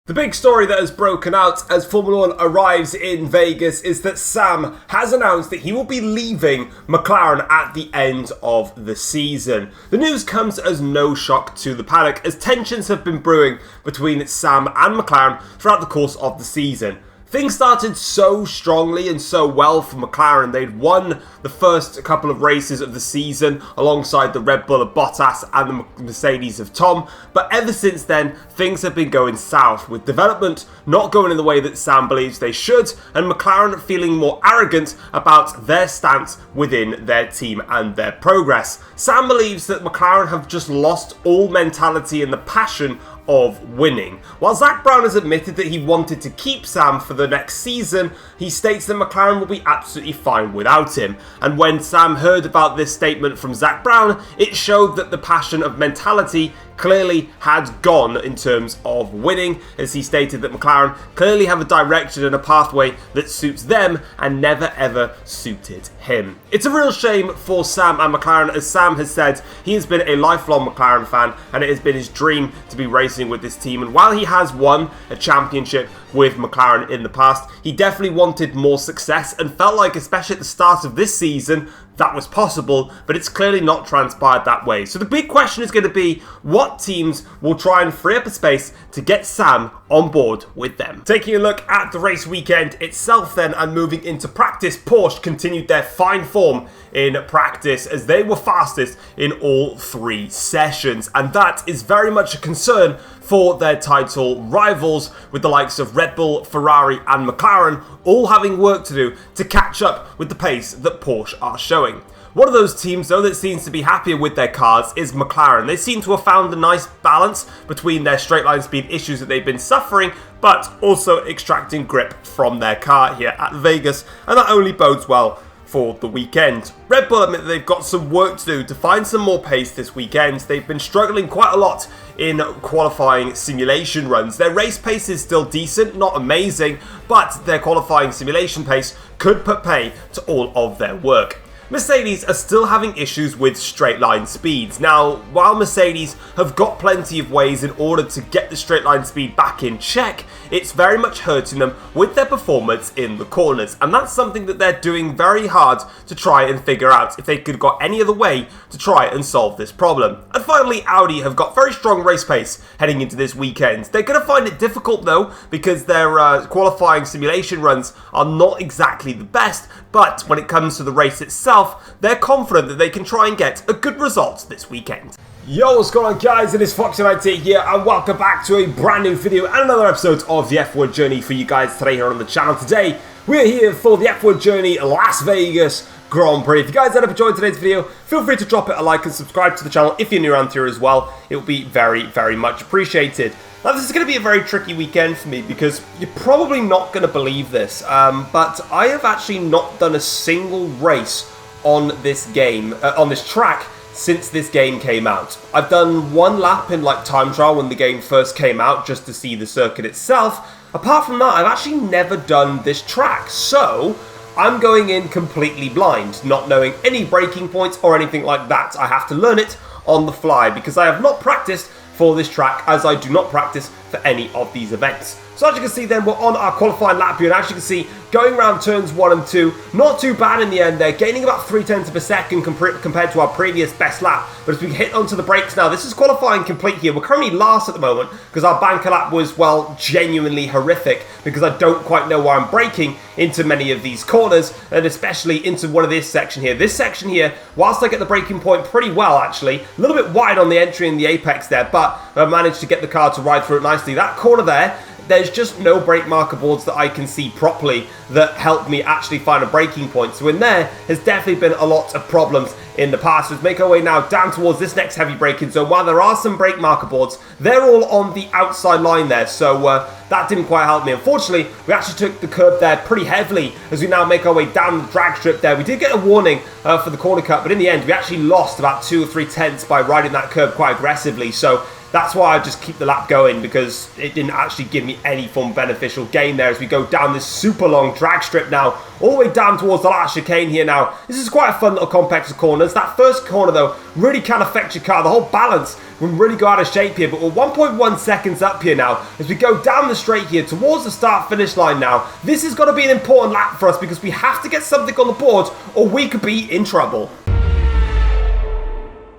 The big story that has broken out as Formula 1 arrives in Vegas is that Sam has announced that he will be leaving McLaren at the end of the season. The news comes as no shock to the paddock as tensions have been brewing between Sam and McLaren throughout the course of the season. Things started so strongly and so well for McLaren. They'd won the first couple of races of the season alongside the Red Bull of Bottas and the Mercedes of Tom. But ever since then, things have been going south, with development not going in the way that Sam believes they should, and McLaren feeling more arrogant about their stance within their team and their progress. Sam believes that McLaren have just lost all mentality and the passion of winning. While Zak Brown has admitted that he wanted to keep Sam for the next season, he states that McLaren will be absolutely fine without him. And when Sam heard about this statement from Zak Brown, it showed that the passion of mentality clearly had gone in terms of winning, as he stated that McLaren clearly have a direction and a pathway that suits them and never ever suited him. It's a real shame for Sam and McLaren, as Sam has said he has been a lifelong McLaren fan and it has been his dream to be racing with this team. And while he has won a championship with McLaren in the past, he definitely wanted more success and felt like, especially at the start of this season, that was possible, but it's clearly not transpired that way. So the big question is going to be, what teams will try and free up a space to get Sam on board with them? Taking a look at the race weekend itself then, and moving into practice, Porsche continued their fine form in practice as they were fastest in all three sessions, and that is very much a concern for their title rivals, with the likes of Red Bull, Ferrari and McLaren all having work to do to catch up with the pace that Porsche are showing. One of those teams, though, that seems to be happier with their cars is McLaren. They seem to have found a nice balance between their straight line speed issues that they've been suffering, but also extracting grip from their car here at Vegas, and that only bodes well for the weekend. Red Bull admit that they've got some work to do to find some more pace this weekend. They've been struggling quite a lot in qualifying simulation runs. Their race pace is still decent, not amazing, but their qualifying simulation pace could put pay to all of their work. Mercedes are still having issues with straight line speeds. Now, while Mercedes have got plenty of ways in order to get the straight line speed back in check, it's very much hurting them with their performance in the corners. And that's something that they're doing very hard to try and figure out if they could have got any other way to try and solve this problem. And finally, Audi have got very strong race pace heading into this weekend. They're going to find it difficult though, because their qualifying simulation runs are not exactly the best, but when it comes to the race itself, they're confident that they can try and get a good result this weekend. Yo, what's going on guys, it is Foxydude here and welcome back to a brand new video and another episode of the F1 Journey for you guys today here on the channel. Today, we're here for the F1 Journey Las Vegas Grand Prix. If you guys have enjoyed today's video, feel free to drop it a like and subscribe to the channel if you're new around here as well. It will be very, very much appreciated. Now, this is going to be a very tricky weekend for me because you're probably not going to believe this, but I have actually not done a single race on this game, on this track, since this game came out. I've done one lap in like time trial when the game first came out just to see the circuit itself. Apart from that, I've actually never done this track, so I'm going in completely blind, not knowing any braking points or anything like that. I have to learn it on the fly because I have not practiced for this track, as I do not practice for any of these events. So as you can see then, we're on our qualifying lap here, and as you can see, going around turns 1 and 2, not too bad in the end there, gaining about 0.3 of a second compared to our previous best lap. But as we hit onto the brakes now, this is qualifying complete here. We're currently last at the moment because our banker lap was, well, genuinely horrific because I don't quite know where I'm braking into many of these corners, and especially into one of this section here. This section here, whilst I get the braking point pretty well actually, a little bit wide on the entry and the apex there, but I managed to get the car to ride through it nicely. That corner there, there's just no brake marker boards that I can see properly that help me actually find a braking point. So in there has definitely been a lot of problems in the past. Let's make our way now down towards this next heavy braking zone. While there are some brake marker boards, they're all on the outside line there, so that didn't quite help me. Unfortunately, we actually took the curb there pretty heavily as we now make our way down the drag strip there. We did get a warning for the corner cut, but in the end, we actually lost about 2 or 3 tenths by riding that curb quite aggressively. So That's why I just keep the lap going, because it didn't actually give me any fun beneficial gain there as we go down this super long drag strip now, all the way down towards the last chicane here now. This is quite a fun little complex of corners. That first corner though really can affect your car. The whole balance will really go out of shape here, but we're 1.1 seconds up here now as we go down the straight here towards the start finish line now. This is going to be an important lap for us because we have to get something on the board or we could be in trouble.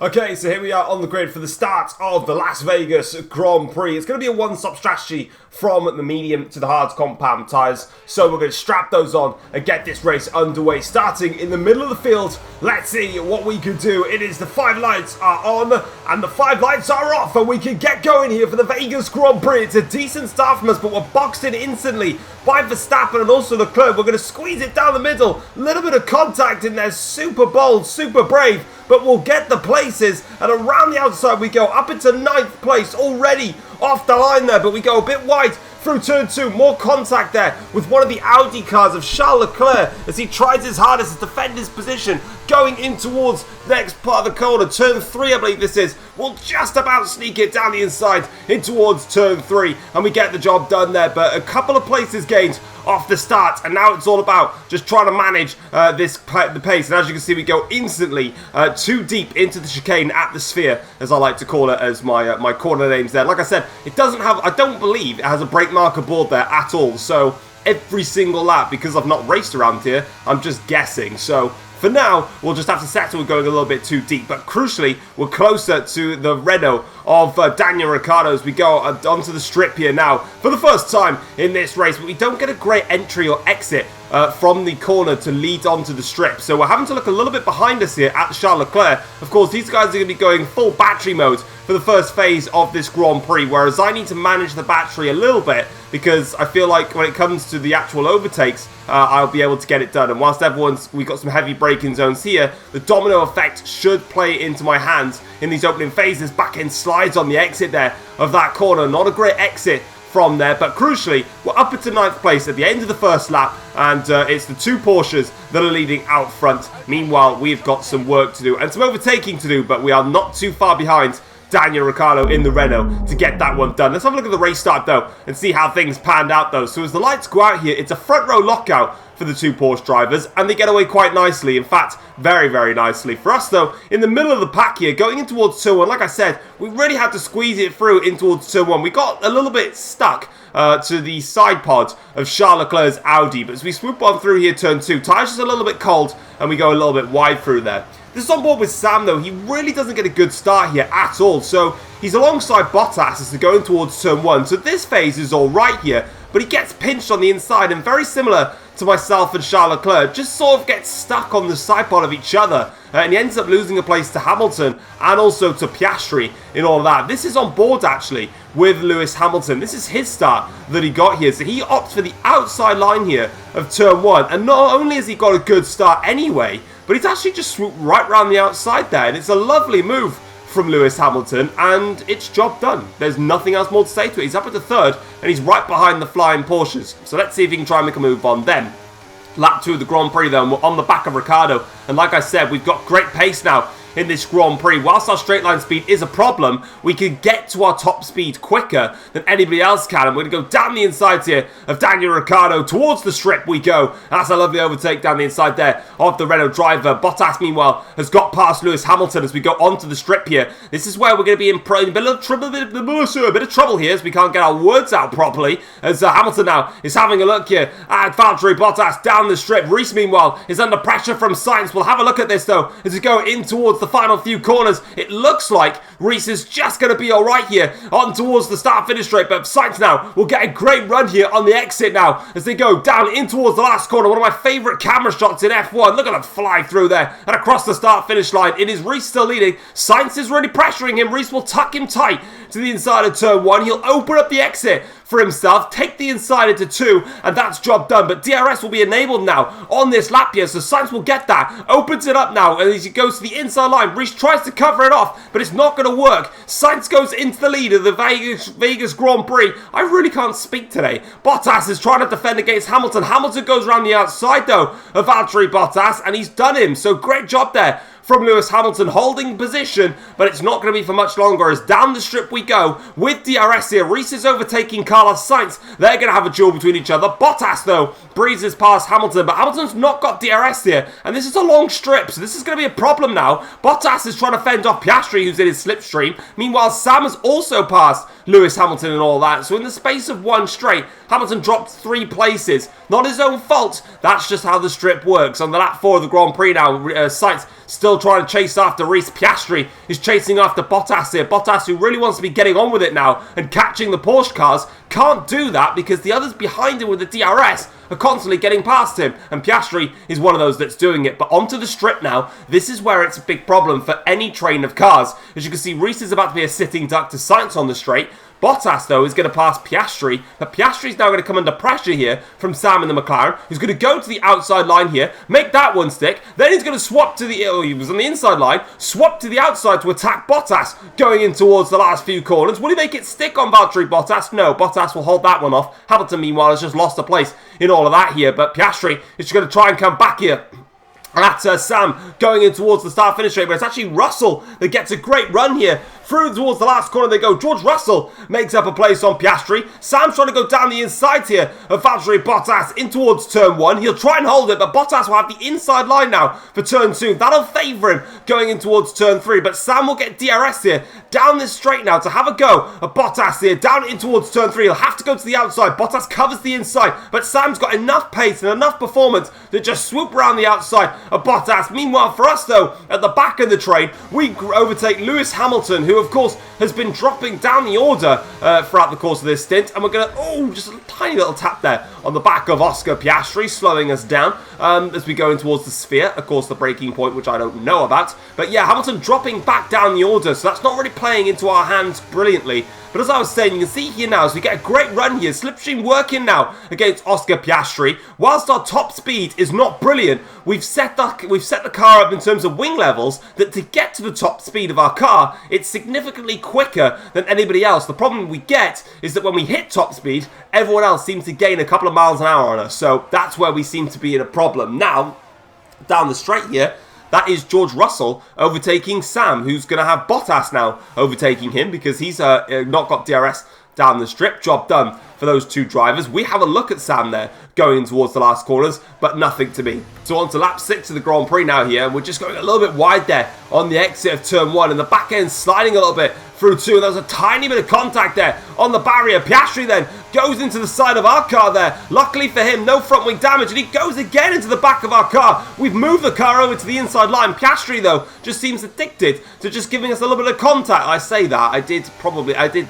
Okay, so here we are on the grid for the start of the Las Vegas Grand Prix. It's going to be a one-stop strategy from the medium to the hard compound tyres. So we're going to strap those on and get this race underway. Starting in the middle of the field, let's see what we can do. It is the 5 lights are on and the 5 lights are off, and we can get going here for the Vegas Grand Prix. It's a decent start from us, but we're boxed in instantly by Verstappen and also Leclerc. We're going to squeeze it down the middle. A little bit of contact in there. Super bold, super brave. But we'll get the places, and around the outside we go, up into 9th place already off the line there, but we go a bit wide through turn 2. More contact there with one of the Audi cars of Charles Leclerc as he tries his hardest to defend his position, going in towards the next part of the corner. Turn 3, I believe this is. We'll just about sneak it down the inside in towards turn 3, and we get the job done there, but a couple of places gained off the start, and now it's all about just trying to manage the pace. And as you can see, we go instantly too deep into the chicane at the sphere, as I like to call it, as my corner names there. Like I said, it doesn't have, I don't believe it has a brake marker board there at all, so every single lap, because I've not raced around here, I'm just guessing. So for now, we'll just have to settle with going a little bit too deep. But crucially, we're closer to the Renault of Daniel Ricciardo as we go onto the strip here now for the first time in this race. But we don't get a great entry or exit from the corner to lead onto the strip. So we're having to look a little bit behind us here at Charles Leclerc. Of course, these guys are going to be going full battery mode for the first phase of this Grand Prix, whereas I need to manage the battery a little bit because I feel like when it comes to the actual overtakes, I'll be able to get it done. And whilst we've got some heavy braking zones here, the domino effect should play into my hands in these opening phases. Back end slides on the exit there of that corner. Not a great exit from there, but crucially, we're up into 9th place at the end of the first lap, and it's the 2 Porsches that are leading out front. Meanwhile, we've got some work to do and some overtaking to do, but we are not too far behind Daniel Ricciardo in the Renault to get that one done. Let's have a look at the race start though and see how things panned out though. So as the lights go out here, it's a front row lockout for the 2 Porsche drivers, and they get away quite nicely. In fact, very, very nicely. For us though, in the middle of the pack here, going in towards turn 1, like I said, we really had to squeeze it through in towards turn 1. We got a little bit stuck to the side pod of Charles Leclerc's Audi, but as we swoop on through here turn 2, tyres just a little bit cold, and we go a little bit wide through there. This is on board with Sam though. He really doesn't get a good start here at all, so he's alongside Bottas as they're going towards turn 1. So this phase is alright here, but he gets pinched on the inside, and very similar to myself and Charles Leclerc, just sort of gets stuck on the side pod of each other, and he ends up losing a place to Hamilton and also to Piastri in all of that. This is on board actually with Lewis Hamilton. This is his start that he got here, so he opts for the outside line here of turn 1, and not only has he got a good start anyway, but he's actually just swooped right around the outside there, and it's a lovely move from Lewis Hamilton, and it's job done. There's nothing else more to say to it. He's up at the 3rd, and he's right behind the flying Porsches. So let's see if he can try and make a move on them. Lap 2 of the Grand Prix though, and we're on the back of Ricciardo, and like I said, we've got great pace now in this Grand Prix. Whilst our straight line speed is a problem, we can get to our top speed quicker than anybody else can, and we're going to go down the inside here of Daniel Ricciardo. Towards the strip we go. That's a lovely overtake down the inside there of the Renault driver. Bottas, meanwhile, has got past Lewis Hamilton as we go onto the strip here. This is where we're going to be in a bit of trouble here, as we can't get our words out properly, as Hamilton now is having a look here at Valtteri Bottas down the strip. Reese, meanwhile, is under pressure from Sainz. We'll have a look at this, though, as we go in towards the final few corners. It looks like Reese is just going to be alright here on towards the start-finish straight, but Sainz now will get a great run here on the exit now as they go down in towards the last corner. One of my favourite camera shots in F1. Look at him fly through there and across the start-finish line. It is Reese still leading. Sainz is really pressuring him. Reese will tuck him tight to the inside of turn 1. He'll open up the exit for himself, take the inside into 2, and that's job done. But DRS will be enabled now on this lap here, so Sainz will get that, opens it up now, and as he goes to the inside line, Reese tries to cover it off, but it's not going to work. Sainz goes into the lead of the Vegas Grand Prix. I really can't speak today. Bottas is trying to defend against Hamilton. Hamilton goes around the outside, though, of Valtteri Bottas, and he's done him, so great job there from Lewis Hamilton holding position, but it's not going to be for much longer as down the strip we go with DRS here. Reese is overtaking Carlos Sainz. They're going to have a duel between each other. Bottas, though, breezes past Hamilton, but Hamilton's not got DRS here, and this is a long strip, so this is going to be a problem now. Bottas is trying to fend off Piastri, who's in his slipstream. Meanwhile, Sam has also passed Lewis Hamilton and all that, so in the space of one straight, Hamilton dropped 3 places. Not his own fault, that's just how the strip works. On the lap 4 of the Grand Prix now, Sainz still trying to chase after Reese. Piastri is chasing after Bottas here. Bottas, who really wants to be getting on with it now and catching the Porsche cars, can't do that because the others behind him with the DRS are constantly getting past him, and Piastri is one of those that's doing it. But onto the strip now, this is where it's a big problem for any train of cars. As you can see, Reese is about to be a sitting duck to Sainz on the straight. Bottas, though, is going to pass Piastri, but Piastri's now going to come under pressure here from Sam in the McLaren. He's going to go to the outside line here, make that one stick, then he's going to swap to the, he was on the inside line, swap to the outside to attack Bottas, going in towards the last few corners. Will he make it stick on Valtteri Bottas? No, Bottas will hold that one off. Hamilton, meanwhile, has just lost a place in all of that here, but Piastri is just going to try and come back here. That's Sam going in towards the start-finish rate, but it's actually Russell that gets a great run here. Through towards the last corner they go. George Russell makes up a place on Piastri. Sam's trying to go down the inside here of Valtteri Bottas in towards turn 1. He'll try and hold it, but Bottas will have the inside line now for turn 2. That'll favour him going in towards turn 3, but Sam will get DRS here down this straight now to have a go at Bottas here down in towards turn 3. He'll have to go to the outside. Bottas covers the inside, but Sam's got enough pace and enough performance to just swoop around the outside of Bottas. Meanwhile, for us though, at the back of the train, we overtake Lewis Hamilton, who of course has been dropping down the order throughout the course of this stint, and we're going to, just a tiny little tap there on the back of Oscar Piastri, slowing us down as we go in towards the sphere, of course the braking point, which I don't know about, but yeah, Hamilton dropping back down the order, so that's not really playing into our hands brilliantly. But as I was saying, you can see here now, as we get a great run here, slipstream working now against Oscar Piastri. Whilst our top speed is not brilliant, we've set the car up in terms of wing levels that to get to the top speed of our car, it's significantly quicker than anybody else. The problem we get is that when we hit top speed, everyone else seems to gain a couple of miles an hour on us. So that's where we seem to be in a problem. Now, down the straight here, that is George Russell overtaking Sam, who's going to have Bottas now overtaking him because he's not got DRS down the strip. Job done for those two drivers. We have a look at Sam there going towards the last corners, but nothing to be. So on to lap 6 of the Grand Prix now here, and we're just going a little bit wide there on the exit of turn 1, and the back end sliding a little bit through 2, and there's a tiny bit of contact there on the barrier. Piastri then goes into the side of our car there. Luckily for him, no front wing damage, and he goes again into the back of our car. We've moved the car over to the inside line. Piastri, though, just seems addicted to just giving us a little bit of contact. I say that, I did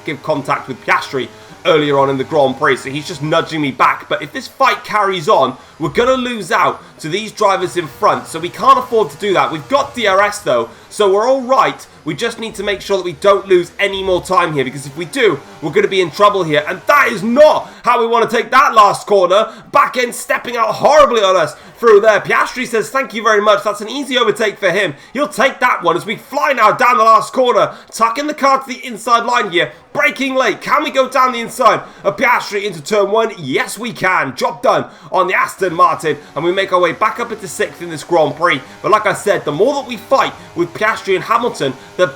give contact with Piastri earlier on in the Grand Prix, so he's just nudging me back. But if this fight carries on, we're going to lose out to these drivers in front, so we can't afford to do that. We've got DRS though, so we're all right. We just need to make sure that we don't lose any more time here, because if we do, we're going to be in trouble here, and that is not how we want to take that last corner. Back end stepping out horribly on us through there. Piastri says thank you very much. That's an easy overtake for him. He'll take that one as we fly now down the last corner, tucking the car to the inside line here. Braking late. Can we go down the inside of Piastri into turn 1? Yes, we can. Job done on the Aston Martin, and we make our way back up into 6th in this Grand Prix. But like I said, the more that we fight with Piastri and Hamilton, the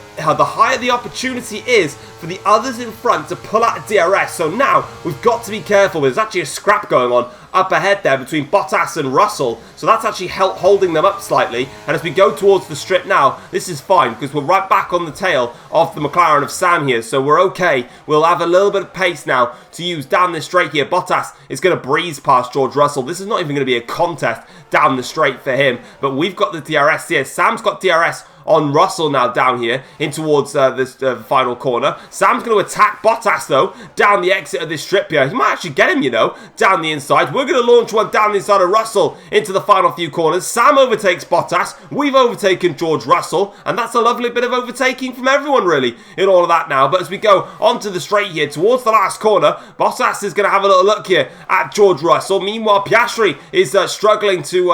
higher the opportunity is for the others in front to pull out DRS. So now we've got to be careful. There's actually a scrap going on up ahead there between Bottas and Russell, so that's actually holding them up slightly. And as we go towards the strip now, this is fine because we're right back on the tail of the McLaren of Sam here, so we're okay. We'll have a little bit of pace now to use down this straight here. Bottas is going to breeze past George Russell. This is not even going to be a contest down the straight for him, but we've got the DRS here. Sam's got DRS on Russell now down here in towards this final corner. Sam's going to attack Bottas though down the exit of this strip here. He might actually get him, you know, down the inside. We're going to launch one down the inside of Russell into the final few corners. Sam overtakes Bottas. We've overtaken George Russell, and that's a lovely bit of overtaking from everyone really in all of that now. But as we go onto the straight here towards the last corner, Bottas is going to have a little look here at George Russell. Meanwhile, Piastri is struggling to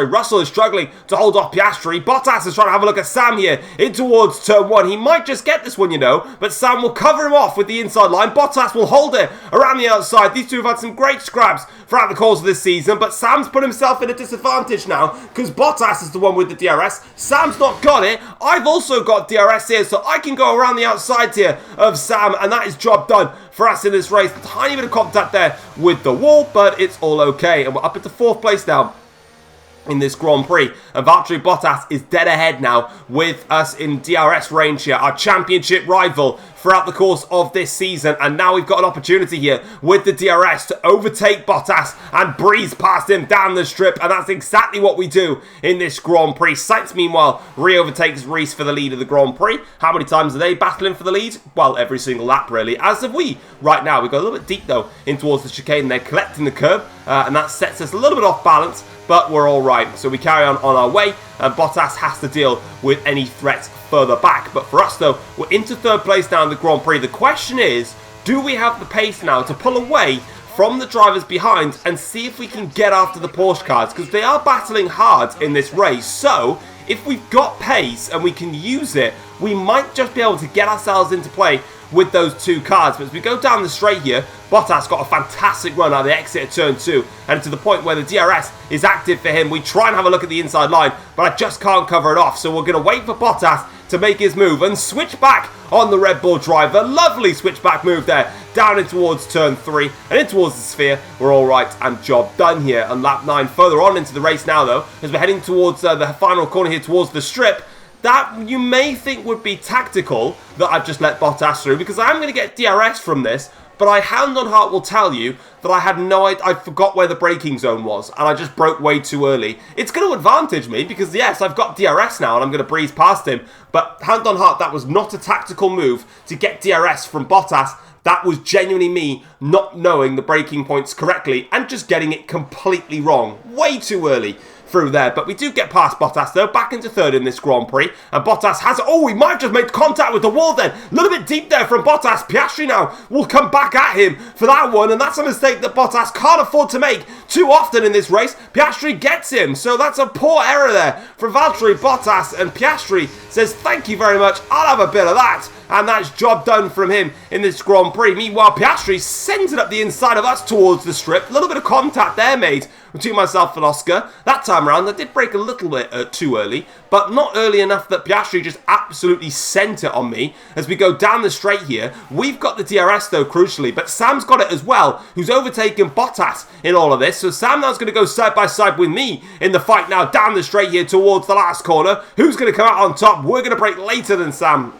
Russell is struggling to hold off Piastri. Bottas is trying to have a look at Sam here in towards turn 1. He might just get this one, you know, but Sam will cover him off with the inside line. Bottas will hold it around the outside. These two have had some great scraps throughout the course of this season, but Sam's put himself in a disadvantage disadvantage now because Bottas is the one with the DRS. Sam's not got it. I've also got DRS here, so I can go around the outside here of Sam, and that is job done for us in this race. A tiny bit of contact there with the wall, but it's all okay. And we're up into 4th place now in this Grand Prix, and Valtteri Bottas is dead ahead now with us in DRS range here, our championship rival throughout the course of this season. And now we've got an opportunity here with the DRS to overtake Bottas and breeze past him down the strip, and that's exactly what we do in this Grand Prix. Sainz, meanwhile, re-overtakes Reese for the lead of the Grand Prix. How many times are they battling for the lead? Well, every single lap, really, as have we. Right now, we go a little bit deep, though, in towards the chicane, and they're collecting the curb, and that sets us a little bit off balance, but we're all right. So we carry on our way, and Bottas has to deal with any threats further back. But for us, though, we're into 3rd place now in the Grand Prix. The question is, do we have the pace now to pull away from the drivers behind and see if we can get after the Porsche cars? Because they are battling hard in this race. So if we've got pace and we can use it, we might just be able to get ourselves into play with those 2 cars. But as we go down the straight here, Bottas got a fantastic run out of the exit at turn 2, and to the point where the DRS is active for him. We try and have a look at the inside line, but I just can't cover it off. So we're going to wait for Bottas to make his move and switch back on the Red Bull driver. Lovely switchback move there, down in towards turn 3 and in towards the sphere. We're all right, and job done here on lap 9. Further on into the race now, though, as we're heading towards the final corner here towards the strip. That you may think would be tactical that I've just let Bottas through, because I am going to get DRS from this, but I hand on heart will tell you that I had no idea. I forgot where the braking zone was, and I just broke way too early. It's going to advantage me because, yes, I've got DRS now, and I'm going to breeze past him, but hand on heart, that was not a tactical move to get DRS from Bottas. That was genuinely me not knowing the braking points correctly and just getting it completely wrong way too early through there. But we do get past Bottas, though, back into 3rd in this Grand Prix, and Bottas has, oh, we might have just made contact with the wall then, a little bit deep there from Bottas. Piastri now will come back at him for that one, and that's a mistake that Bottas can't afford to make too often in this race. Piastri gets him, so that's a poor error there for Valtteri Bottas, and Piastri says, thank you very much, I'll have a bit of that. And that's job done from him in this Grand Prix. Meanwhile, Piastri sends it up the inside of us towards the strip. A little bit of contact there made between myself and Oscar. That time around, I did break a little bit too early, but not early enough that Piastri just absolutely sent it on me. As we go down the straight here, we've got the DRS, though, crucially, but Sam's got it as well, who's overtaken Bottas in all of this. So Sam now's going to go side by side with me in the fight now down the straight here towards the last corner. Who's going to come out on top? We're going to break later than Sam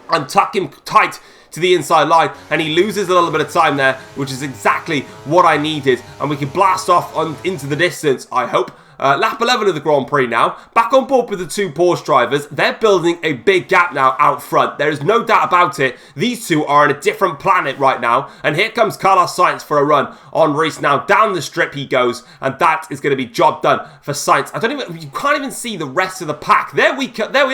and tuck him tight to the inside line, and he loses a little bit of time there, which is exactly what I needed, and we can blast off into the distance, I hope. Lap 11 of the Grand Prix now. Back on board with the 2 Porsche drivers. They're building a big gap now out front. There is no doubt about it. These 2 are on a different planet right now. And here comes Carlos Sainz for a run on Reese now. Down the strip he goes. And that is going to be job done for Sainz. You can't even see the rest of the pack. There we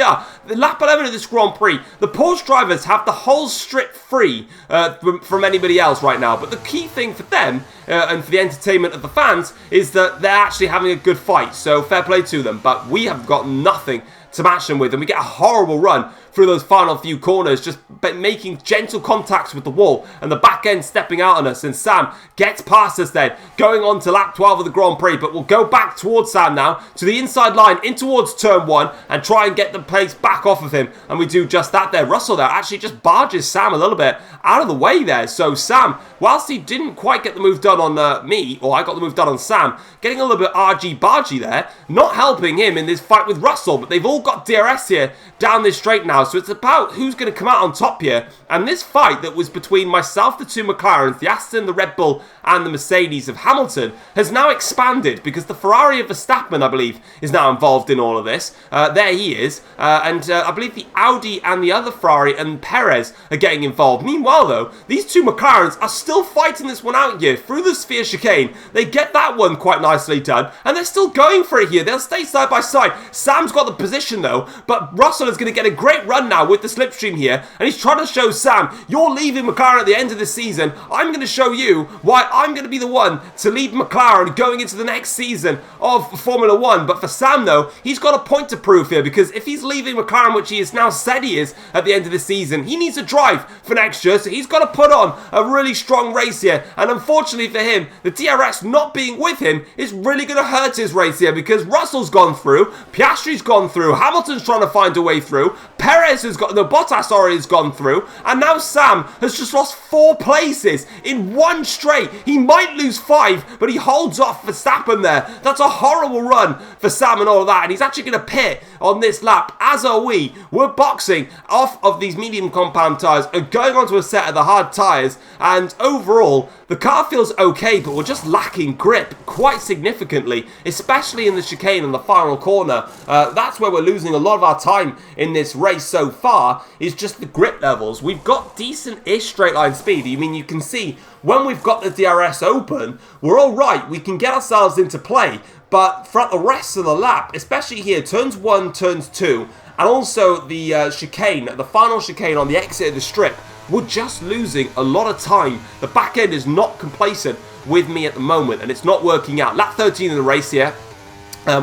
are. The lap 11 of this Grand Prix. The Porsche drivers have the whole strip free from anybody else right now. But the key thing for them and for the entertainment of the fans is that they're actually having a good fight. So fair play to them, but we have got nothing to match them with, and we get a horrible run through those final few corners, just making gentle contacts with the wall and the back end stepping out on us, and Sam gets past us then, going on to lap 12 of the Grand Prix. But we'll go back towards Sam now, to the inside line, in towards turn 1, and try and get the pace back off of him, and we do just that there. Russell there actually just barges Sam a little bit out of the way there, so Sam, whilst he didn't quite get the move done on me, or I got the move done on Sam, getting a little bit argy-bargy there, not helping him in this fight with Russell, but they've all got DRS here down this straight now, so it's about who's going to come out on top here. And this fight that was between myself, the 2 McLarens, the Aston, the Red Bull, and the Mercedes of Hamilton has now expanded, because the Ferrari of Verstappen, I believe, is now involved in all of this. There he is, and I believe the Audi and the other Ferrari and Perez are getting involved. Meanwhile, though, these 2 McLarens are still fighting this one out here through the sphere chicane. They get that one quite nicely done, and they're still going for it here. They'll stay side by side. Sam's got the position action though, but Russell is going to get a great run now with the slipstream here, and he's trying to show Sam, you're leaving McLaren at the end of the season, I'm going to show you why I'm going to be the one to lead McLaren going into the next season of Formula 1. But for Sam though, he's got a point to prove here, because if he's leaving McLaren, which he has now said he is at the end of the season, he needs to drive for next year, so he's got to put on a really strong race here. And unfortunately for him, the DRS not being with him is really going to hurt his race here, because Russell's gone through, Piastri's gone through, Hamilton's trying to find a way through, Perez has got, no, Bottas already has gone through, and now Sam has just lost 4 places in one straight. He might lose 5, but he holds off Verstappen there. That's a horrible run for Sam and all of that, and he's actually going to pit on this lap, as are we. We're boxing off of these medium compound tyres and going onto a set of the hard tyres, and overall, the car feels okay, but we're just lacking grip quite significantly, especially in the chicane and the final corner. That's where we're losing a lot of our time in this race so far, is just the grip levels. We've got decent-ish straight line speed. I mean, you can see when we've got the DRS open, we're all right. We can get ourselves into play, but throughout the rest of the lap, especially here, turns 1, turns 2, and also the chicane, the final chicane on the exit of the strip, we're just losing a lot of time. The back end is not complacent with me at the moment, and it's not working out. Lap 13 in the race here.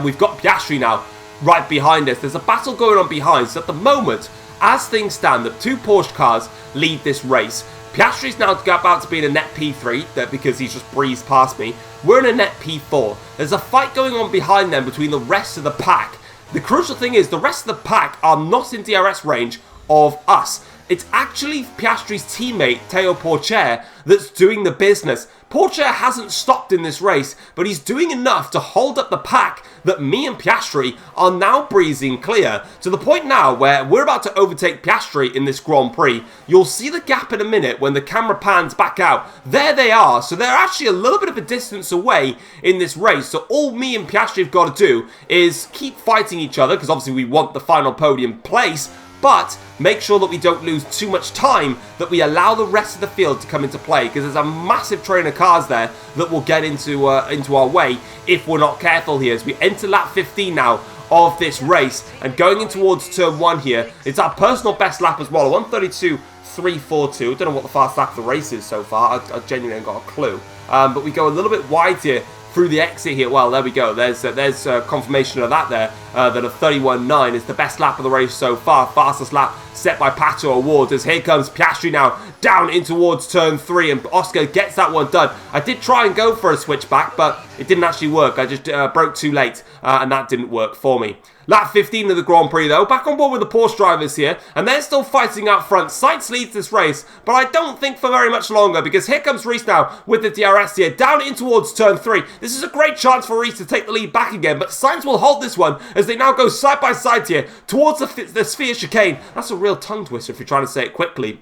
We've got Piastri now right behind us. There's a battle going on behind. So at the moment, as things stand, the 2 Porsche cars lead this race. Piastri's now about to be in a net P3 because he's just breezed past me. We're in a net P4. There's a fight going on behind them between the rest of the pack. The crucial thing is the rest of the pack are not in DRS range of us. It's actually Piastri's teammate, Théo Pourchaire, that's doing the business. Pourchaire hasn't stopped in this race, but he's doing enough to hold up the pack that me and Piastri are now breezing clear, to the point now where we're about to overtake Piastri in this Grand Prix. You'll see the gap in a minute when the camera pans back out. There they are, so they're actually a little bit of a distance away in this race, so all me and Piastri have got to do is keep fighting each other, because obviously we want the final podium place, but make sure that we don't lose too much time, that we allow the rest of the field to come into play, because there's a massive train of cars there that will get into our way if we're not careful here. As we enter lap 15 now of this race, and going in towards turn 1 here, it's our personal best lap as well, 1:32.342. I don't know what the fast lap of the race is so far, I genuinely haven't got a clue, but we go a little bit wide here through the exit here. Well, there we go. There's confirmation of that there, that a 31.9 is the best lap of the race so far. Fastest lap set by Pato O'Ward, as here comes Piastri now down in towards turn 3, and Oscar gets that one done. I did try and go for a switchback, but it didn't actually work. I just broke too late, and that didn't work for me. Lap 15 of the Grand Prix though, back on board with the Porsche drivers here, and they're still fighting out front. Sainz leads this race, but I don't think for very much longer, because here comes Reese now with the DRS here, down in towards turn 3. This is a great chance for Reese to take the lead back again, but Sainz will hold this one as they now go side by side here towards the sphere chicane. That's a real tongue twister if you're trying to say it quickly.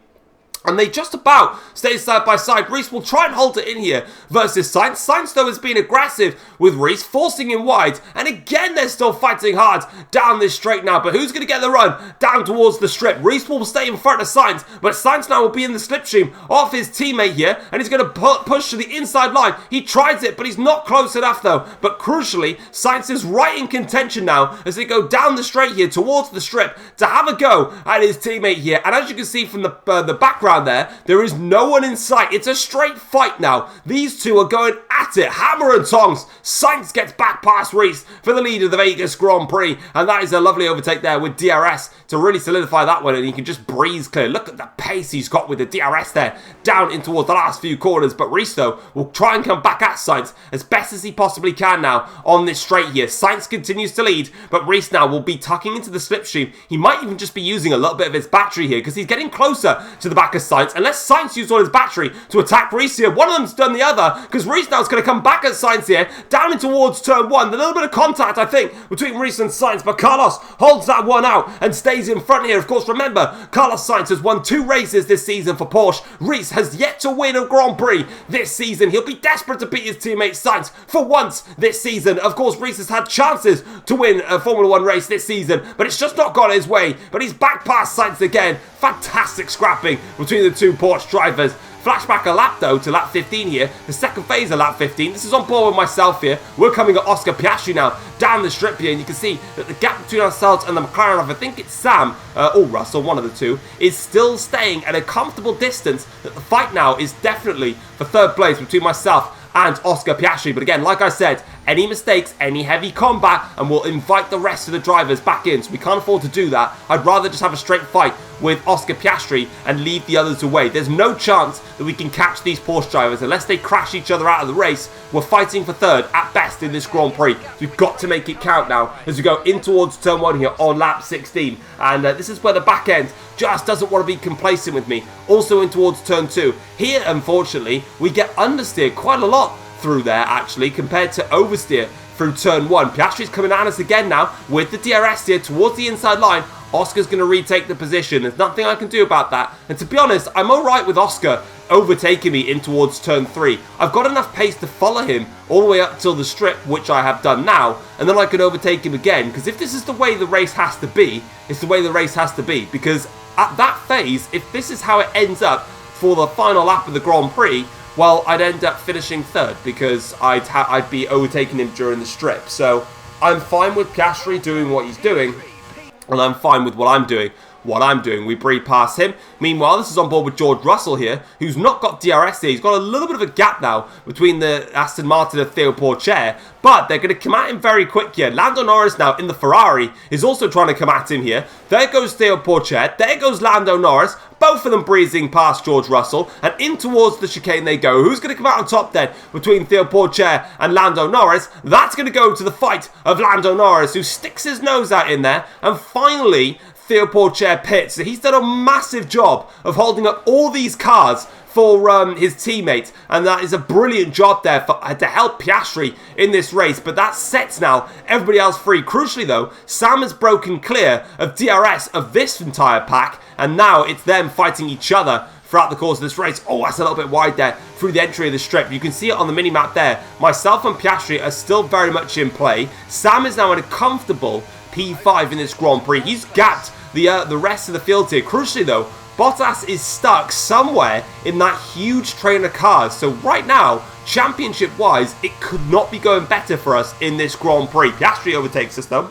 And they just about stay side by side. Reese will try and hold it in here versus Sainz. Sainz, though, has been aggressive with Reese, forcing him wide. And again, they're still fighting hard down this straight now. But who's going to get the run down towards the strip? Reese will stay in front of Sainz, but Sainz now will be in the slipstream off his teammate here. And he's going to push to the inside line. He tries it, but he's not close enough, though. But crucially, Sainz is right in contention now as they go down the straight here towards the strip to have a go at his teammate here. And as you can see from the background there is no one in sight. It's a straight fight now. These two are going at it, hammer and tongs. Sainz gets back past Reese for the lead of the Vegas Grand Prix, and that is a lovely overtake there with DRS to really solidify that one, and he can just breeze clear. Look at the pace he's got with the DRS there, down in towards the last few corners, but Reese, though, will try and come back at Sainz as best as he possibly can now on this straight here. Sainz continues to lead, but Reese now will be tucking into the slipstream. He might even just be using a little bit of his battery here, because he's getting closer to the back of Sainz, unless Sainz used all his battery to attack Reese here. One of them's done the other, because Reese now is going to come back at Sainz here, down in towards turn 1. A little bit of contact, I think, between Reese and Sainz, but Carlos holds that one out and stays in front here. Of course, remember, Carlos Sainz has won 2 races this season for Porsche. Reese has yet to win a Grand Prix this season. He'll be desperate to beat his teammate Sainz for once this season. Of course, Reese has had chances to win a Formula 1 race this season, but it's just not gone his way. But he's back past Sainz again. Fantastic scrapping between the 2 Porsche drivers. Flashback a lap though to lap 15 here, the second phase of lap 15. This is on board with myself here. We're coming at Oscar Piastri now, down down the strip here, and you can see that the gap between ourselves and the McLaren of, I think it's Sam, or Russell, one of the two, is still staying at a comfortable distance, that the fight now is definitely for third place between myself and Oscar Piastri. But again, like I said, any mistakes, any heavy combat, and we'll invite the rest of the drivers back in, so we can't afford to do that. I'd rather just have a straight fight with Oscar Piastri and leave the others away. There's no chance that we can catch these Porsche drivers unless they crash each other out of the race. We're fighting for third at best in this Grand Prix, so we've got to make it count now as we go in towards turn 1 here on lap 16, and this is where the back end just doesn't want to be complacent with me. Also in towards turn 2 here, unfortunately, we get understeer quite a lot through there actually compared to oversteer through turn 1. Piastri's coming at us again now with the DRS here towards the inside line. Oscar's going to retake the position. There's nothing I can do about that. And to be honest, I'm alright with Oscar overtaking me in towards turn 3. I've got enough pace to follow him all the way up till the strip, which I have done now, and then I can overtake him again, because if this is the way the race has to be, it's the way the race has to be, because at that phase, if this is how it ends up for the final lap of the Grand Prix, well, I'd end up finishing third, because I'd be overtaking him during the strip. So I'm fine with Piastri doing what he's doing, and I'm fine with what I'm doing. We breeze past him. Meanwhile, this is on board with George Russell here, who's not got DRS here. He's got a little bit of a gap now between the Aston Martin and Theo Pourchaire, but they're going to come at him very quick here. Lando Norris now in the Ferrari is also trying to come at him here. There goes Theo Pourchaire. There goes Lando Norris. Both of them breezing past George Russell, and in towards the chicane they go. Who's going to come out on top then between Theo Pourchaire and Lando Norris? That's going to go to the fight of Lando Norris, who sticks his nose out in there, and finally Theo Pourchaire pits. So he's done a massive job of holding up all these cars for his teammate, and that is a brilliant job there to help Piastri in this race. But that sets now everybody else free. Crucially though, Sam has broken clear of DRS of this entire pack, and now it's them fighting each other throughout the course of this race. Oh, that's a little bit wide there through the entry of the strip. You can see it on the mini-map there. Myself and Piastri are still very much in play. Sam is now in a comfortable P5 in this Grand Prix. He's gapped the rest of the field here. Crucially though, Bottas is stuck somewhere in that huge train of cars. So right now, championship-wise, it could not be going better for us in this Grand Prix. Piastri overtakes us though,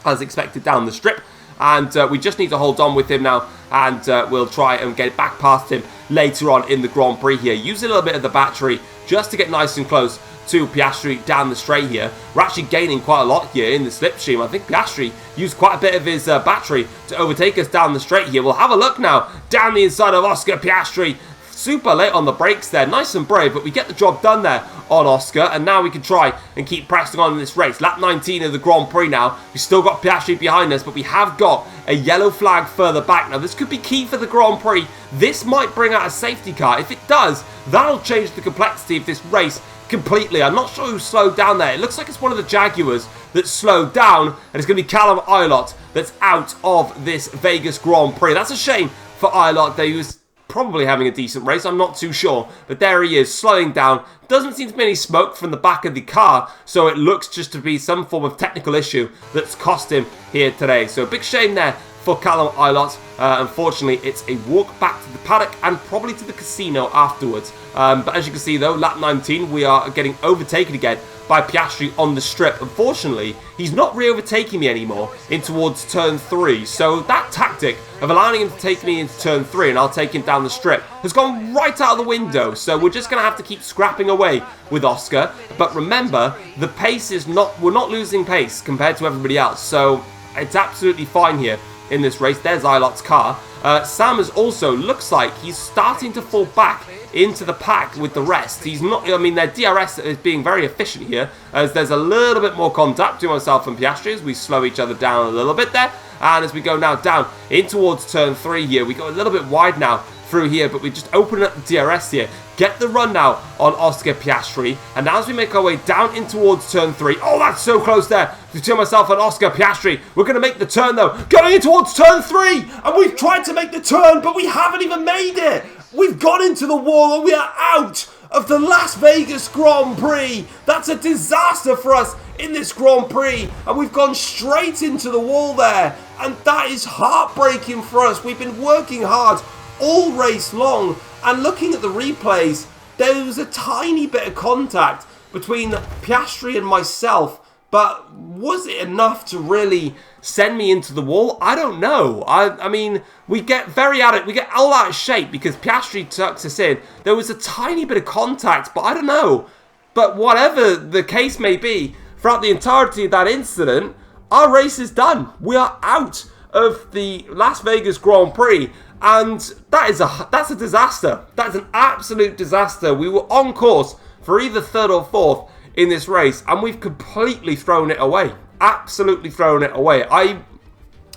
as expected down the strip. And we just need to hold on with him now, and we'll try and get back past him later on in the Grand Prix here. Use a little bit of the battery just to get nice and close to Piastri down the straight here. We're actually gaining quite a lot here in the slipstream. I think Piastri used quite a bit of his battery to overtake us down the straight here. We'll have a look now down the inside of Oscar Piastri. Super late on the brakes there, nice and brave, but we get the job done there on Oscar, and now we can try and keep pressing on in this race. Lap 19 of the Grand Prix now. We've still got Piastri behind us, but we have got a yellow flag further back. Now this could be key for the Grand Prix. This might bring out a safety car. If it does, that'll change the complexity of this race completely. I'm not sure who slowed down there. It looks like it's one of the Jaguars that slowed down, and it's going to be Callum Ilott that's out of this Vegas Grand Prix. That's a shame for Ilott. He was probably having a decent race, I'm not too sure, but there he is, slowing down. Doesn't seem to be any smoke from the back of the car, so it looks just to be some form of technical issue that's cost him here today. So a big shame there for Callum Ilott. Unfortunately, it's a walk back to the paddock and probably to the casino afterwards. But as you can see though, lap 19, we are getting overtaken again by Piastri on the strip. Unfortunately, he's not re-overtaking me anymore in towards turn 3. So that tactic of allowing him to take me into turn 3 and I'll take him down the strip has gone right out of the window. So we're just going to have to keep scrapping away with Oscar. But remember, the pace is not, we're not losing pace compared to everybody else. So it's absolutely fine here in this race. There's Ilott's car. Sam is also, looks like he's starting to fall back into the pack with the rest. He's not, I mean, their DRS is being very efficient here, as there's a little bit more contact between myself and Piastri as we slow each other down a little bit there. And as we go now down in towards turn 3 here, we go a little bit wide now through here, but we just open up the DRS here, get the run now on Oscar Piastri, and now as we make our way down in towards turn 3, oh, that's so close there between myself and Oscar Piastri. We're going to make the turn though, going in towards turn 3, and we've tried to make the turn, but we haven't even made it. We've gone into the wall and we are out of the Las Vegas Grand Prix. That's a disaster for us in this Grand Prix, and we've gone straight into the wall there, and that is heartbreaking for us. We've been working hard all race long, and looking at the replays, there was a tiny bit of contact between Piastri and myself but was it enough to really send me into the wall? I don't know. I mean, we get all out of shape because Piastri tucks us in. There was a tiny bit of contact, but I don't know. But whatever the case may be, throughout the entirety of that incident, our race is done. We are out of the Las Vegas Grand Prix, and that's a disaster. That's an absolute disaster. We were on course for either third or fourth in this race, and we've completely thrown it away. Absolutely thrown it away. I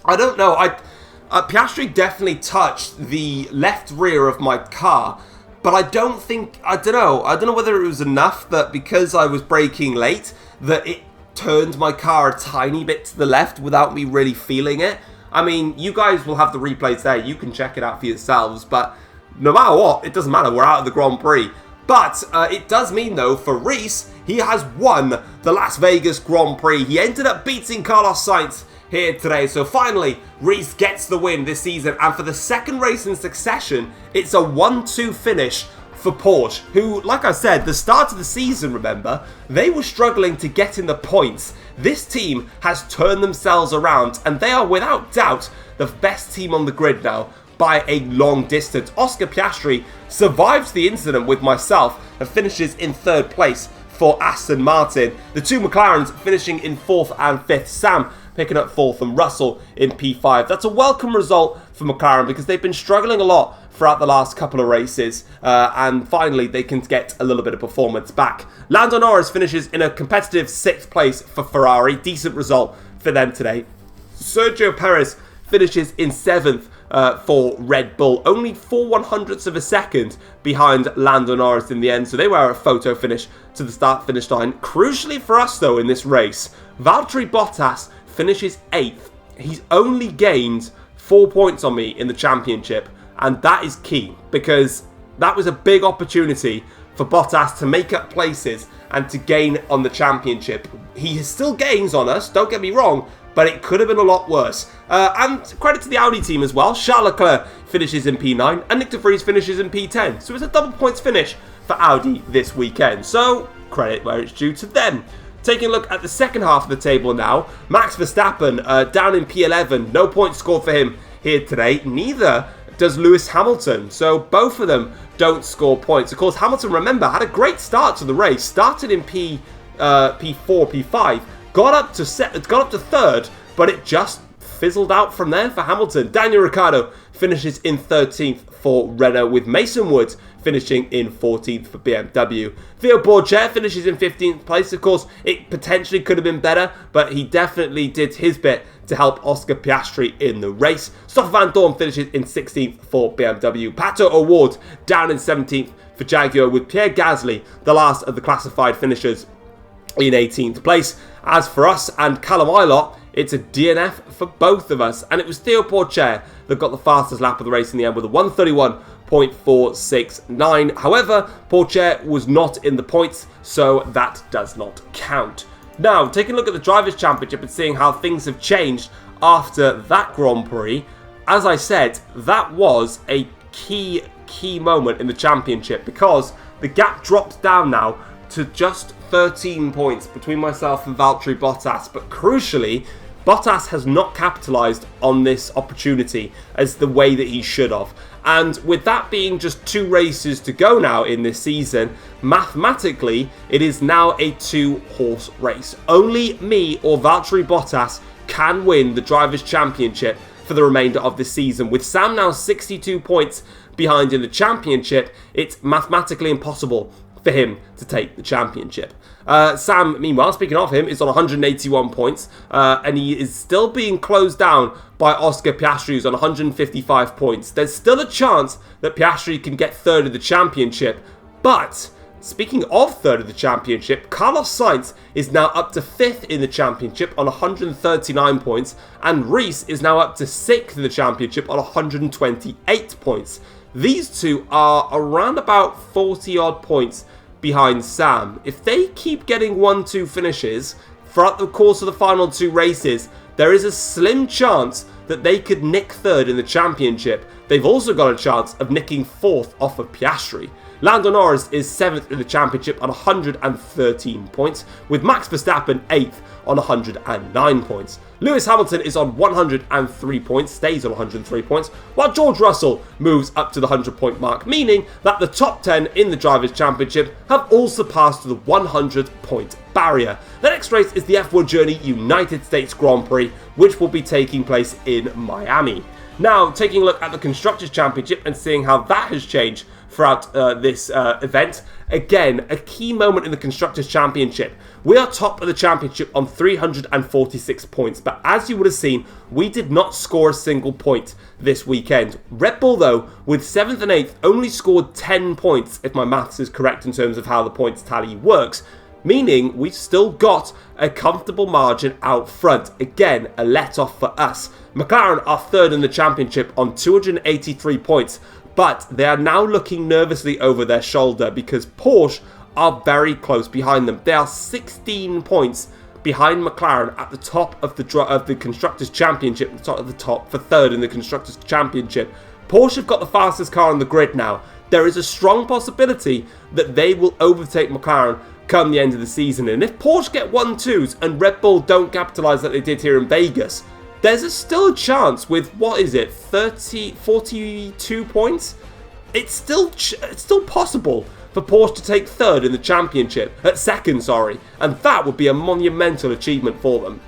don't know. Piastri definitely touched the left rear of my car, but I don't know whether it was enough that because I was braking late that it turned my car a tiny bit to the left without me really feeling it. I mean, you guys will have the replays there. You can check it out for yourselves, but no matter what, it doesn't matter. We're out of the Grand Prix. But it does mean, though, for Reese, he has won the Las Vegas Grand Prix. He ended up beating Carlos Sainz here today. So finally, Reese gets the win this season. And for the second race in succession, it's a 1-2 finish for Porsche, who, like I said, the start of the season, remember, they were struggling to get in the points. This team has turned themselves around, and they are without doubt the best team on the grid now by a long distance. Oscar Piastri survives the incident with myself and finishes in third place for Aston Martin. The two McLarens finishing in 4th and 5th. Sam picking up 4th and Russell in P5. That's a welcome result for McLaren because they've been struggling a lot throughout the last couple of races, and finally they can get a little bit of performance back. Lando Norris finishes in a competitive 6th place for Ferrari. Decent result for them today. Sergio Perez finishes in 7th for Red Bull, only 4/100ths of a second behind Lando Norris in the end, so they were a photo finish to the start-finish line. Crucially for us, though, in this race, Valtteri Bottas finishes 8th. He's only gained 4 points on me in the championship, and that is key, because that was a big opportunity for Bottas to make up places and to gain on the championship. He still gains on us, don't get me wrong, but it could have been a lot worse. And credit to the Audi team as well. Charles Leclerc finishes in P9 and Nick de Vries finishes in P10. So it's a double points finish for Audi this weekend. So credit where it's due to them. Taking a look at the second half of the table now. Max Verstappen down in P11. No points scored for him here today. Neither does Lewis Hamilton. So both of them don't score points. Of course, Hamilton, remember, had a great start to the race. Started in P4, P5. Got up to third, but it just fizzled out from there for Hamilton. Daniel Ricciardo finishes in 13th for Renault, with Mason Woods finishing in 14th for BMW. Theo Borget finishes in 15th place. Of course, it potentially could have been better, but he definitely did his bit to help Oscar Piastri in the race. Stoffel Van Dorn finishes in 16th for BMW. Pato O'Ward down in 17th for Jaguar, with Pierre Gasly, the last of the classified finishers, in 18th place. As for us and Callum Ilott, it's a DNF for both of us, and it was Theo Porcher that got the fastest lap of the race in the end with a 1:31.469. However, Porcher was not in the points, so that does not count. Now, taking a look at the Drivers' Championship and seeing how things have changed after that Grand Prix, as I said, that was a key moment in the championship, because the gap drops down now to just 13 points between myself and Valtteri Bottas. But crucially, Bottas has not capitalised on this opportunity as the way that he should have. And with that being just 2 races to go now in this season, mathematically, it is now a 2-horse race. Only me or Valtteri Bottas can win the Drivers' Championship for the remainder of the season. With Sam now 62 points behind in the championship, it's mathematically impossible for him to take the championship. Sam, meanwhile, speaking of him, is on 181 points, and he is still being closed down by Oscar Piastri, who's on 155 points. There's still a chance that Piastri can get third of the championship, but speaking of third of the championship, Carlos Sainz is now up to 5th in the championship on 139 points, and Reese is now up to 6th in the championship on 128 points. These two are around about 40 odd points behind Sam. If they keep getting 1-2 finishes throughout the course of the final 2 races, there is a slim chance that they could nick 3rd in the championship, they've also got a chance of nicking 4th off of Piastri. Lando Norris is 7th in the championship on 113 points, with Max Verstappen 8th on 109 points. Lewis Hamilton is on 103 points, stays on 103 points, while George Russell moves up to the 100-point mark, meaning that the top 10 in the Drivers' Championship have all surpassed the 100-point barrier. The next race is the F1 Journey United States Grand Prix, which will be taking place in Miami. Now, taking a look at the Constructors' Championship and seeing how that has changed throughout this event. Again, a key moment in the Constructors' Championship. We are top of the championship on 346 points, but as you would have seen, we did not score a single point this weekend. Red Bull, though, with 7th and 8th, only scored 10 points, if my maths is correct in terms of how the points tally works, meaning we've still got a comfortable margin out front. Again, a let-off for us. McLaren are 3rd in the championship on 283 points, but they are now looking nervously over their shoulder because Porsche are very close behind them. They are 16 points behind McLaren at the top of the Constructors' Championship, the top for 3rd in the Constructors' Championship. Porsche have got the fastest car on the grid now. There is a strong possibility that they will overtake McLaren come the end of the season. And if Porsche get 1-2s and Red Bull don't capitalise like they did here in Vegas, there's still a chance with, 42 points? It's still possible for Porsche to take 3rd in the championship, second, and that would be a monumental achievement for them.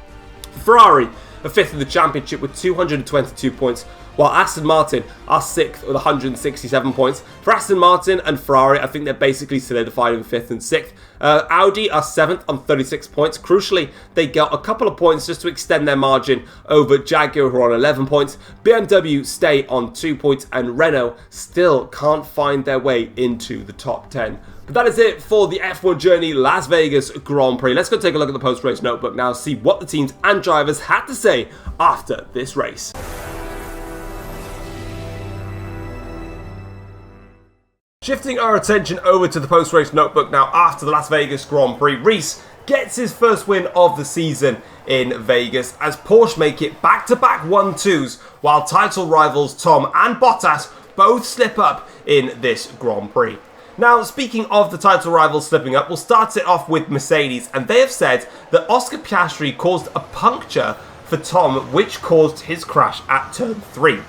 Ferrari are 5th in the championship with 222 points, while Aston Martin are 6th with 167 points. For Aston Martin and Ferrari, I think they're basically solidified in 5th and 6th. Audi are 7th on 36 points. Crucially, they got a couple of points just to extend their margin over Jaguar, who are on 11 points. BMW stay on 2 points, and Renault still can't find their way into the top 10. But that is it for the F1 Journey Las Vegas Grand Prix. Let's go take a look at the post-race notebook now, see what the teams and drivers had to say after this race. Shifting our attention over to the post-race notebook now after the Las Vegas Grand Prix, Reese gets his first win of the season in Vegas as Porsche make it back-to-back 1-2s, while title rivals Tom and Bottas both slip up in this Grand Prix. Now, speaking of the title rivals slipping up, we'll start it off with Mercedes, and they have said that Oscar Piastri caused a puncture for Tom, which caused his crash at turn 3.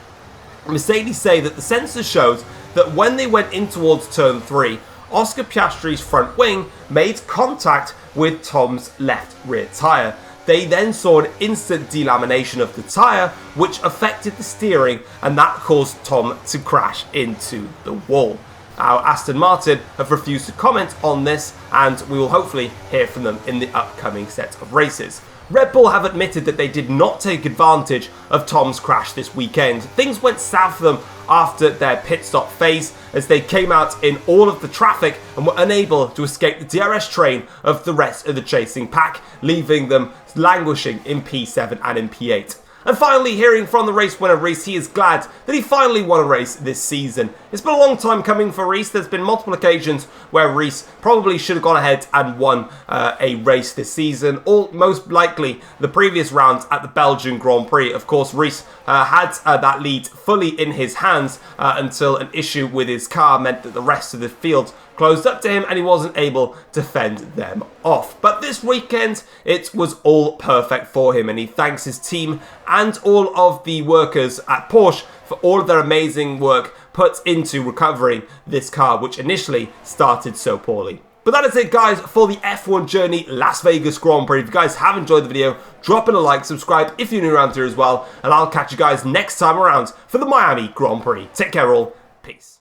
Mercedes say that the sensor shows that when they went in towards turn 3, Oscar Piastri's front wing made contact with Tom's left rear tyre. They then saw an instant delamination of the tyre, which affected the steering, and that caused Tom to crash into the wall. Now, Aston Martin have refused to comment on this, and we will hopefully hear from them in the upcoming set of races. Red Bull have admitted that they did not take advantage of Tom's crash this weekend. Things went south for them after their pit stop phase as they came out in all of the traffic and were unable to escape the DRS train of the rest of the chasing pack, leaving them languishing in P7 and in P8. And finally, hearing from the race winner Reese, he is glad that he finally won a race this season. It's been a long time coming for Reese. There's been multiple occasions where Reese probably should have gone ahead and won a race this season. Most likely the previous round at the Belgian Grand Prix. Of course, Reese had that lead fully in his hands until an issue with his car meant that the rest of the field closed up to him and he wasn't able to fend them off. But this weekend, it was all perfect for him, and he thanks his team and all of the workers at Porsche for all of their amazing work put into recovering this car, which initially started so poorly. But that is it, guys, for the F1 Journey Las Vegas Grand Prix. If you guys have enjoyed the video, drop in a like, subscribe if you're new around here as well, and I'll catch you guys next time around for the Miami Grand Prix. Take care all, peace.